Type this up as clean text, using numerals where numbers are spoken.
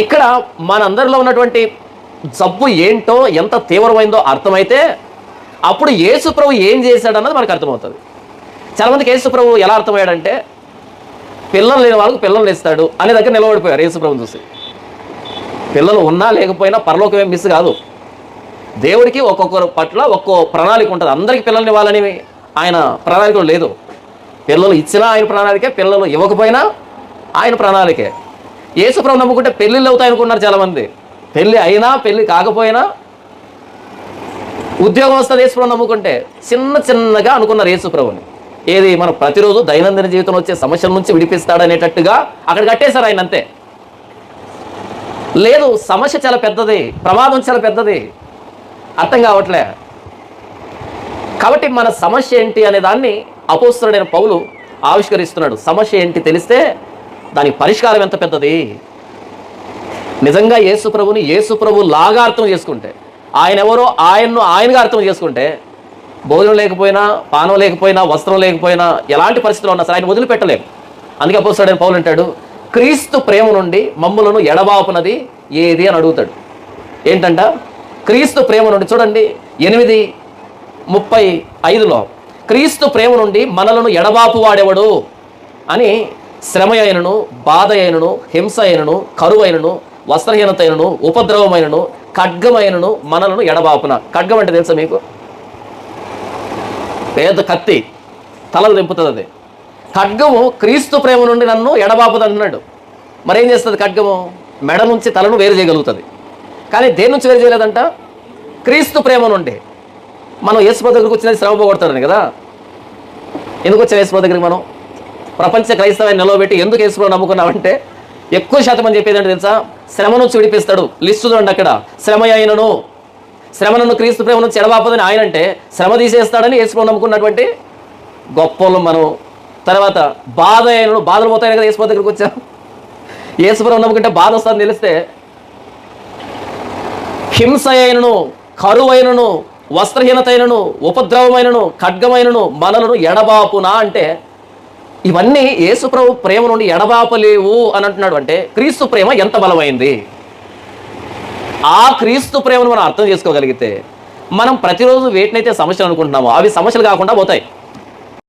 ఇక్కడ మనందరిలో ఉన్నటువంటి జబ్బు ఏంటో ఎంత తీవ్రమైందో అర్థమైతే అప్పుడు యేసు ప్రభు ఏం చేశాడన్నది మనకు అర్థమవుతుంది. చాలామందికి యేసు ప్రభు ఎలా అర్థమయ్యాడంటే పిల్లలు లేని వాళ్ళకు పిల్లలు ఇస్తాడు అనే దగ్గర నిలబడిపోయారు. యేసు ప్రభుని చూసి పిల్లలు ఉన్నా లేకపోయినా పరలోకం ఏం మిస్ కాదు. దేవుడికి ఒక్కొక్కరు పట్ల ఒక్కో ప్రణాళిక ఉంటుంది. అందరికీ పిల్లల్ని ఇవ్వాలని ఆయన ప్రణాళిక లేదు. పిల్లలు ఇచ్చినా ఆయన ప్రణాళికే, పిల్లలు ఇవ్వకపోయినా ఆయన ప్రణాళికే. యేసు ప్రభు నమ్ముకుంటే పెళ్ళిళ్ళు అవుతాయి అనుకున్నారు చాలామంది. పెళ్ళి అయినా పెళ్ళి కాకపోయినా ఉద్యోగం వస్తుంది యేసు ప్రభు నమ్ముకుంటే. చిన్నగా అనుకున్నారు యేసు ప్రభుని. ఏది మన ప్రతిరోజు దైనందిన జీవితంలో వచ్చే సమస్యల నుంచి విడిపిస్తాడనేటట్టుగా అక్కడ కట్టేశారు ఆయన అంతే. లేదు, సమస్య చాలా పెద్దది, ప్రమాదం చాలా పెద్దది, అర్థం కావట్లే. కాబట్టి మన సమస్య ఏంటి అనే దాన్ని అపోస్తలుడైన పౌలు ఆవిష్కరిస్తున్నాడు. సమస్య ఏంటి తెలిస్తే దానికి పరిష్కారం ఎంత పెద్దది. నిజంగా యేసు ప్రభుని యేసు ప్రభు లాగా అర్థం చేసుకుంటే, ఆయన ఎవరో ఆయన్ను ఆయనగా అర్థం చేసుకుంటే, భోజనం లేకపోయినా, పానం లేకపోయినా, వస్త్రం లేకపోయినా, ఎలాంటి పరిస్థితుల్లో ఉన్నా సరే ఆయన వదిలిపెట్టలేము. అందుకే అపోస్తలుడైన పౌలు అంటాడు, క్రీస్తు ప్రేమ నుండి మమ్ములను ఎడబాపునది ఏది అని అడుగుతాడు. ఏంటంట? క్రీస్తు ప్రేమ నుండి. చూడండి 8:35లో క్రీస్తు ప్రేమ నుండి మనలను ఎడబాపు వాడెవడు అని శ్రమ అయినను, బాధ అయినను, హింస అయినను, కరువు అయినను, వస్త్రహీనత అయినను, ఉపద్రవమైనను, ఖడ్గమైనను మనలను ఎడబాపున. ఖడ్గం అంటే తెలుసా మీకు? పేద కత్తి, తలలు దింపుతుంది అది. ఖడ్గము క్రీస్తు ప్రేమ నుండి నన్ను ఎడబాపుది అంటున్నాడు. మరేం చేస్తుంది ఖడ్గము? మెడ నుంచి తలను వేరు చేయగలుగుతుంది. కానీ దేని నుంచి వేరు చేయలేదంట? క్రీస్తు ప్రేమ నుండి. మనం యేసుప్రభు దగ్గరికి వచ్చినది శ్రమ పోగొడతాడని కదా. ఎందుకు వచ్చాం యేసుప్రభు దగ్గరికి? మనం ప్రపంచ క్రైస్తవాన్ని నిలవబెట్టి ఎందుకు యేసుప్రభు నమ్ముకున్నామంటే ఎక్కువ శాతం అని చెప్పేది అంటే తెలుసా? శ్రమ నుంచి విడిపిస్తాడు. లిస్టు చూడండి అక్కడ, శ్రమ అయినను, శ్రమ నన్ను క్రీస్తు ప్రేమ నుంచి ఎడబాపదని ఆయన అంటే శ్రమ తీసేస్తాడని యేసుప్రభు నమ్ముకున్నటువంటి గొప్పలు మనం. తర్వాత బాధ అయినను, బాధలు పోతాయి కదా యేసుప్రభు దగ్గరికి వచ్చాం. యేసుప్రభు నమ్ముకుంటే బాధ వస్తుందని తెలిస్తే, హింస అయినను, కరువైనను, వస్త్రహీనత అయినను, ఉపద్రవమైనను, ఖడ్గమైనను మనలను ఎడబాపునా అంటే ఇవన్నీ యేసుప్రభు ప్రేమ నుండి ఎడబాపలేవు అని అంటున్నాడు. అంటే క్రీస్తు ప్రేమ ఎంత బలమైంది. ఆ క్రీస్తు ప్రేమను మనం అర్థం చేసుకోగలిగితే మనం ప్రతిరోజు వేటినైతే సమస్యలు అనుకుంటున్నామో అవి సమస్యలు కాకుండా పోతాయి.